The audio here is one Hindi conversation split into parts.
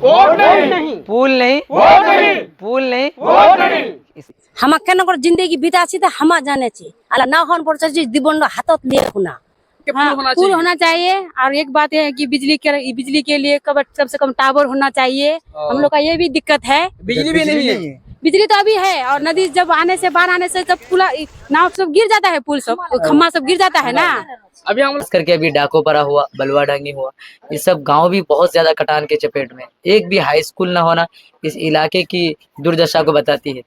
वोट नहीं, पुल नहीं, वोट नहीं, पुल नहीं, वोट नहीं। हम केनकर जिंदगी बितासी तो हम जाने छी अला ना होन पड़ छी दिबन हाथत लिए हुना। हाँ, पुल होना चाहिए। और एक बात है कि बिजली के लिए कम से कम टावर होना चाहिए। हम लोग का ये भी दिक्कत है, बिजली भी नहीं है। बिजली तो अभी है और नदी जब आने से बाढ़ आने से सब पुल नाव सब गिर जाता है, पुल सब खम्मा सब गिर जाता है ना। अभी हम करके अभी डाकोपरा हुआ, बलुआ ढंगी हुआ, ये सब गांव भी बहुत ज्यादा कटान के चपेट में। एक भी हाई स्कूल ना होना इस इलाके की दुर्दशा को बताती है।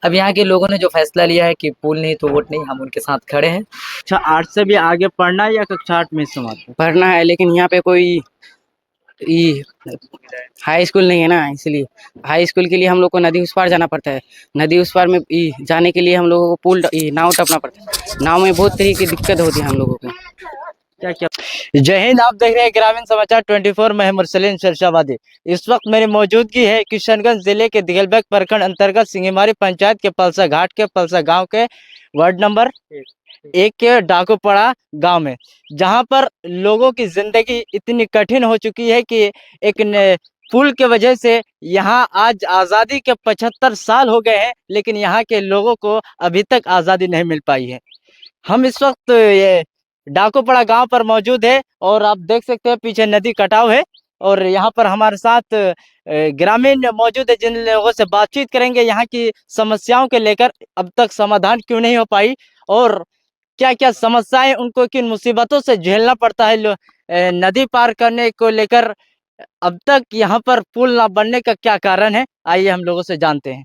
अब यहाँ के लोगों ने जो फैसला लिया है कि पुल नहीं तो वोट नहीं, हम उनके साथ खड़े हैं। कक्षा 8 से भी आगे पढ़ना है या कक्षा 8 में समाप्त पढ़ना है, लेकिन यहाँ पे कोई हाई स्कूल नहीं है ना, इसलिए हाई स्कूल के लिए हम लोग को नदी उस पार जाना पड़ता है। नदी उस पार में जाने के लिए हम लोगों को पुल नाव टपना पड़ता है। नाव में बहुत तरह की दिक्कत होती है हम लोगों को। क्या क्या? जय हिंद, आप देख रहे हैं ग्रामीण समाचार 24। मैं मुरसलीम शर्शाबादी। इस वक्त मेरी मौजूदगी है किशनगंज जिले के दिगलबैग प्रखंड अंतर्गत सिंगीमारी पंचायत के पलसा घाट के पलसा गांव के वार्ड नंबर 1 के डाकोपड़ा गांव में, जहां पर लोगों की जिंदगी इतनी कठिन हो चुकी है कि एक पुल के वजह से यहाँ आज आज़ादी के 75 साल हो गए हैं, लेकिन यहाँ के लोगों को अभी तक आज़ादी नहीं मिल पाई है। हम इस वक्त ये डाकोपड़ा गांव पर मौजूद है और आप देख सकते हैं पीछे नदी कटाव है और यहाँ पर हमारे साथ ग्रामीण मौजूद है, जिन लोगों से बातचीत करेंगे यहाँ की समस्याओं के लेकर अब तक समाधान क्यों नहीं हो पाई और क्या क्या समस्याएं उनको किन मुसीबतों से झेलना पड़ता है नदी पार करने को लेकर अब तक यहाँ पर पुल ना बनने का क्या कारण है, आइए हम लोगों से जानते हैं।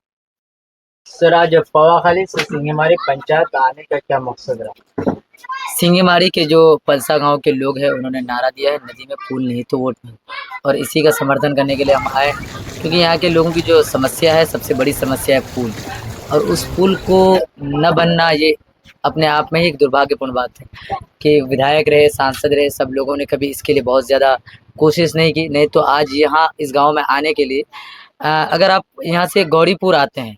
सर, आज पवाखाली से सिंगीमारी पंचायत आने का क्या मकसद रहा? सिंगीमारी के जो पलसा गांव के लोग हैं उन्होंने नारा दिया है नदी में पुल नहीं तो वोट नहीं, और इसी का समर्थन करने के लिए हम आए, क्योंकि यहाँ के लोगों की जो समस्या है सबसे बड़ी समस्या है पुल, और उस पुल को न बनना ये अपने आप में ही एक दुर्भाग्यपूर्ण बात है कि विधायक रहे, सांसद रहे, सब लोगों ने कभी इसके लिए बहुत ज़्यादा कोशिश नहीं की। नहीं तो आज यहाँ इस गांव में आने के लिए अगर आप यहाँ से गौरीपुर आते हैं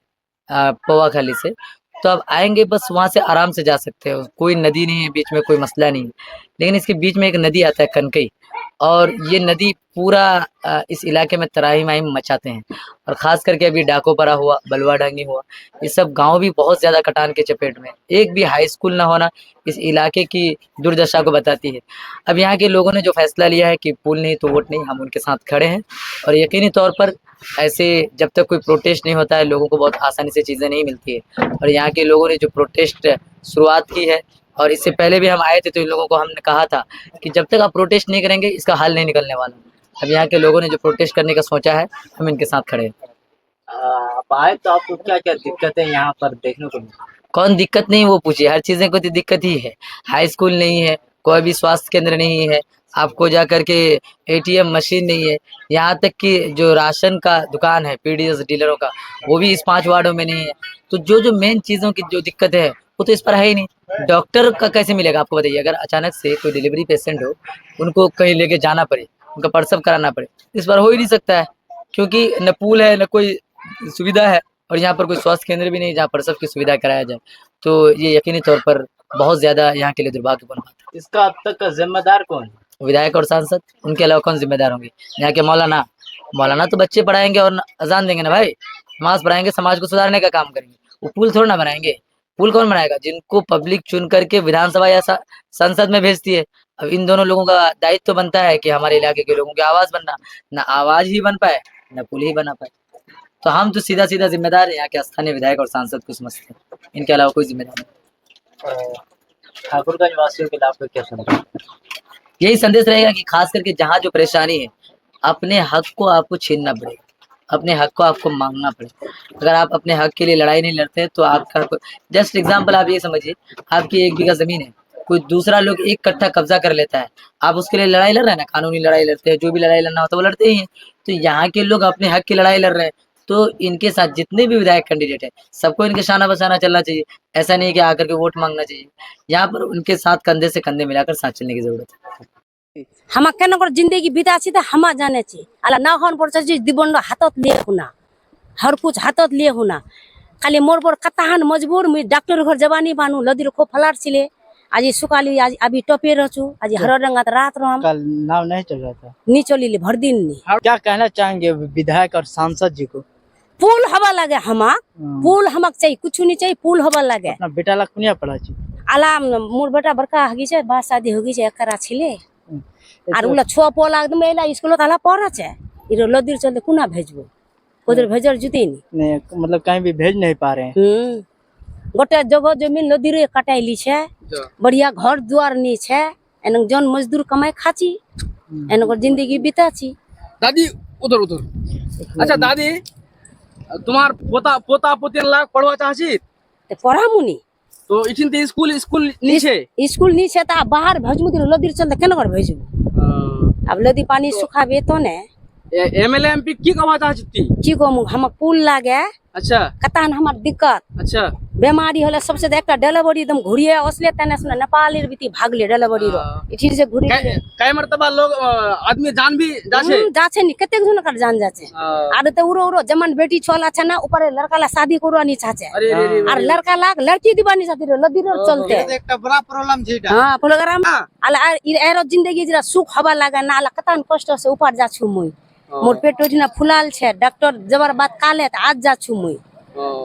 पवाखाली से, तो आप आएंगे बस वहाँ से आराम से जा सकते हो, कोई नदी नहीं है बीच में, कोई मसला नहीं है। लेकिन इसके बीच में एक नदी आता है कनकई, और ये नदी पूरा इस इलाके में तराही माही मचाते हैं, और ख़ास करके अभी डाकोपरा हुआ, बलुआ ढंगी हुआ, ये सब गांव भी बहुत ज़्यादा कटान के चपेट में। एक भी हाई स्कूल ना होना इस इलाके की दुर्दशा को बताती है। अब यहाँ के लोगों ने जो फैसला लिया है कि पुल नहीं तो वोट नहीं, हम उनके साथ खड़े हैं, और यकीनी तौर पर ऐसे जब तक कोई प्रोटेस्ट नहीं होता है लोगों को बहुत आसानी से चीज़ें नहीं मिलती है। और यहाँ के लोगों ने जो प्रोटेस्ट शुरुआत की है, और इससे पहले भी हम आए थे तो इन लोगों को हमने कहा था कि जब तक आप प्रोटेस्ट नहीं करेंगे इसका हल नहीं निकलने वाला। अब यहाँ के लोगों ने जो प्रोटेस्ट करने का सोचा है, हम इनके साथ खड़े हैं। आप आए तो आपको क्या क्या दिक्कतें यहाँ पर देखने को मिली? कौन दिक्कत नहीं वो पूछिए, हर चीज़ें को तो दिक्कत ही है। हाई स्कूल नहीं है, कोई भी स्वास्थ्य केंद्र नहीं है, आपको जा कर के एटीएम मशीन नहीं है, यहाँ तक कि जो राशन का दुकान है पीडीएस डीलरों का, वो भी इस 5 वार्डों में नहीं है। तो जो मेन चीज़ों की जो दिक्कत है वो तो इस पर है ही नहीं। डॉक्टर का कैसे मिलेगा आपको बताइए, अगर अचानक से कोई डिलीवरी पेशेंट हो, उनको कहीं लेके जाना पड़े, उनका प्रसव कराना पड़े, इस पर हो ही नहीं सकता है, क्योंकि न पुल है न कोई सुविधा है, और यहाँ पर कोई स्वास्थ्य केंद्र भी नहीं जहाँ प्रसव की सुविधा कराया जाए। तो ये यकीनी तौर पर बहुत ज़्यादा यहाँ के लिए दुर्भाग्यपूर्ण बात है। इसका अब तक का जिम्मेदार कौन है? विधायक और सांसद, उनके अलावा कौन जिम्मेदार होंगे? यहाँ के मौलाना तो बच्चे पढ़ाएंगे और अजान देंगे ना भाई, नमाज पढ़ाएंगे, समाज को सुधारने का काम करेंगे, वो पुल थोड़ा ना बनाएंगे। पुल कौन बनाएगा? जिनको पब्लिक चुन करके विधानसभा या संसद में भेजती है। अब इन दोनों लोगों का दायित्व तो बनता है कि हमारे इलाके के लोगों की आवाज़ बनना, ना आवाज़ ही बन पाए ना पुल ही बना पाए। तो हम तो सीधा सीधा जिम्मेदार है यहाँ के स्थानीय विधायक और सांसद को समझते हैं, इनके अलावा कोई जिम्मेदार नहीं। ठाकुरगंज वासियों के लिए आपका क्या संदेश? यही संदेश रहेगा कि खास करके जहाँ जो परेशानी है, अपने हक को आपको छीनना पड़ेगा, अपने हक को आपको मांगना पड़ेगा। अगर आप अपने हक के लिए लड़ाई नहीं लड़ते तो आपका जस्ट एग्जाम्पल आप ये समझिए, आपकी 1 बीघा जमीन है, कोई दूसरा लोग 1 कट्ठा कब्जा कर लेता है, आप उसके लिए लड़ाई लड़ रहे हैं ना, कानूनी लड़ाई लड़ते हैं, जो भी लड़ाई लड़ना होता है वो लड़ते ही हैं। तो यहाँ के लोग अपने हक की लड़ाई लड़ रहे हैं, तो इनके साथ जितने भी विधायक कैंडिडेट है सबको इनके शाना बसाना चलना चाहिए। ऐसा नहीं कि आकर के वोट मांगना चाहिए, यहाँ पर उनके साथ कंधे से कंधे मिलाकर साथ चलने की जरूरत है। हम केनकर जिंदगी बितासी तो हम जाने छी अला ना होन पड़ छी दिबन हाथत लिए हुना, हर कुछ हाथत लिए हुना। खाली मोर पर कताहान मजबूर मुई डॉक्टर घर जवानी बानू लदिर को फलार छिले आज ये सुकाली आज अभी टोपे रहचू आज हर रंगत रात रो हम कल नाव नहीं चल रहा था। नी चली ले भर दिन नी क्या कहना चाहेंगे विधायक और सांसद जी को? पुल हवा लगे हमाक पुल हमक चाहिए कुछ नहीं चाहिए पुल हवा लगे अपना बेटा ला कुनिया पड़ा छी आलाम मोर बेटा बड़का हगी छे बात शादी होगी छे एकरा छिले आर उला छो पोला एकदम एला स्कूल ताला पढ़ा छे इरो लदिर चलते कुना भेजबो उधर भेजर जुती नी मतलब कहीं भी भेज नहीं पा रहे हैं। गोटे जगह जमीन लदिरे कटाइली छे बढ़िया घर द्वार नी छे एनक जन मजदूर कमाई खाची एनक जिंदगी बिताची। दादी उधर उधर अच्छा दादी तुम्हार पोता पोता पोती ला पढ़वा चाहछी ते पढ़ा मुनी तो इठिन ते स्कूल स्कूल नीचे स्कूल नी छे ता बाहर भेजमु ती लदिर चलते केना कर भेजबु अब लदी पानी सुखाबे तो ने एमएलए एमपी की कहवा चाहछी की को हम पुल लागे अच्छा कतान हमर दिक्कत अच्छा बीमारी होले सबसे एकटा डिलीवरी एकदम घुरिए असले तने सुना नेपाली बीती भागले डिलीवरी रो इठी से घुरी कई मर्तबा लोग आदमी जान भी जाछे जाछे नी कतेक जन कर जान जाछे आर त उरो उरो जमन बेटी छोला छ ना ऊपर लड़का ला शादी करवा नी चाचे अरे रे और लड़का लाग लड़की दीवानी साथी लदी रो चलते एकटा बड़ा प्रॉब्लम छै हां प्रोग्राम आला एरो जिंदगी जरा सुख हवा लागा ना आला कतान कष्ट से ऊपर जा छु मुई मोर पेट ओजना फुलाल छे डॉक्टर जबर बात काले त आज जा छु मुई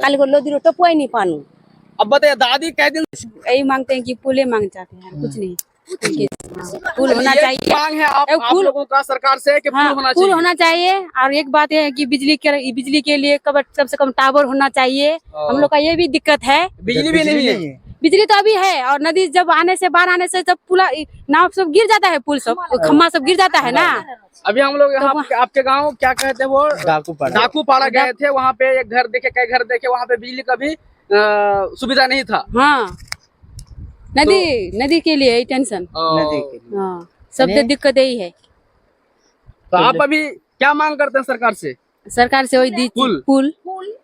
खाली को लदी रो टपोई नहीं पानू। अब बताइए दादी कह दिन यही मांगते हैं कि पुले मांग चाहते हैं कुछ नहीं पुल होना चाहिए मांग है आप लोगों का सरकार से कि पुल होना पुल चाहिए होना चाहिए और एक बात है कि बिजली के लिए कम से कम टावर होना चाहिए। हम लोग का ये भी दिक्कत है बिजली भी नहीं है बिजली तो अभी है और नदी जब आने से बाहर आने से जब पुला नाव सब गिर जाता है पुल सब खम्मा सब गिर जाता है ना। अभी हम लोग यहाँ आपके गांव क्या कहते हैं वो डाकू पाड़ा गए थे वहाँ पे एक घर देखे कई घर देखे वहाँ पे बिजली का भी सुविधा नहीं था। हाँ नदी के लिए टेंशन नदी के लिए हाँ सब दिक्कत यही है। तो आप अभी क्या मांग करते हैं सरकार से वही पुल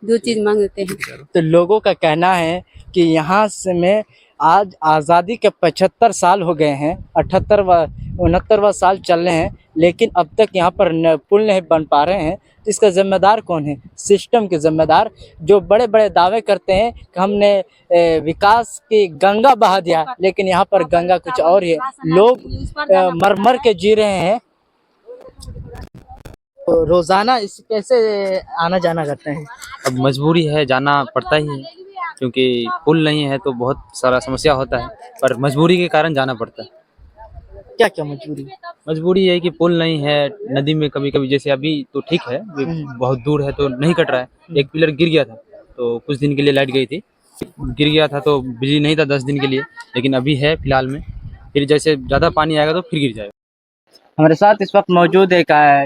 दो चीज मांगते हैं। तो लोगों का कहना है कि यहाँ से में आज आज़ादी के 75 साल हो गए हैं 69वां साल चल रहे हैं लेकिन अब तक यहाँ पर पुल नहीं बन पा रहे हैं। तो इसका जिम्मेदार कौन है? सिस्टम के जिम्मेदार जो बड़े बड़े दावे करते हैं कि हमने विकास की गंगा बहा दिया लेकिन यहाँ पर गंगा कुछ और है। लोग मर मर के जी रहे हैं तो रोजाना इस कैसे आना जाना करते हैं। अब मजबूरी है जाना पड़ता ही है क्योंकि पुल नहीं है तो बहुत सारा समस्या होता है पर मजबूरी के कारण जाना पड़ता है। क्या क्या मजबूरी? मजबूरी है कि पुल नहीं है नदी में कभी कभी जैसे अभी तो ठीक है बहुत दूर है तो नहीं कट रहा है। एक पिलर गिर गया था तो कुछ दिन के लिए लाइट गई थी गिर गया था तो बिजली नहीं था 10 दिन के लिए लेकिन अभी है फिलहाल में फिर जैसे ज़्यादा पानी आएगा तो फिर गिर जाएगा। हमारे साथ इस वक्त मौजूद है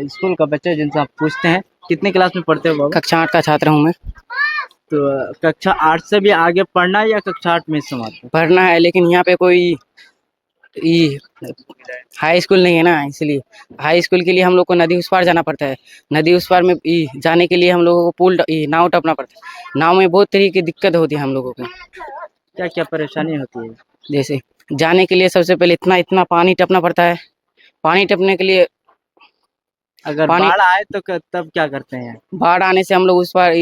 स्कूल का बच्चा जिनसे आप पूछते हैं कितने क्लास में पढ़ते हो बाबा? कक्षा 8 का छात्र हूँ मैं। तो कक्षा 8 से भी आगे पढ़ना है या कक्षा 8 में समाप्त पढ़ना है लेकिन यहाँ पे कोई हाई स्कूल नहीं है ना इसलिए हाई स्कूल के लिए हम लोग को नदी उस पार जाना पड़ता है। नदी उस पार में जाने के लिए हम लोगों को पुल नाव टपना पड़ता है। नाव में बहुत तरीके की दिक्कत होती है हम लोगों को। क्या क्या परेशानी होती है? जैसे जाने के लिए सबसे पहले इतना पानी टपना पड़ता है। पानी टपने के लिए अगर बाढ़ आए तो तब क्या करते हैं? बाढ़ आने से हम लोग उस पार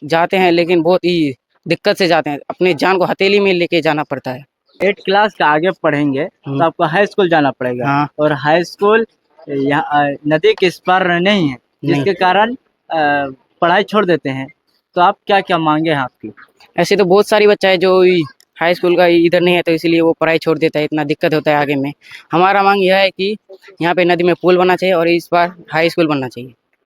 जाते हैं लेकिन बहुत ही दिक्कत से जाते हैं। अपने जान को हथेली में लेके जाना पड़ता है। 8 क्लास का आगे पढ़ेंगे तो आपको हाई स्कूल जाना पड़ेगा। हाँ। और हाई स्कूल यहाँ नदी के इस पार नहीं है जिसके कारण पढ़ाई छोड़ देते हैं। तो आप क्या क्या मांगे हैं आपकी? ऐसे तो बहुत सारी बच्चा है जो हाई स्कूल का इधर नहीं है तो इसीलिए वो पढ़ाई छोड़ देता है। इतना दिक्कत होता है आगे में। हमारा मांग यह है कि यहाँ पे नदी में पुल बनना चाहिए और इस बार हाई स्कूल बनना चाहिए।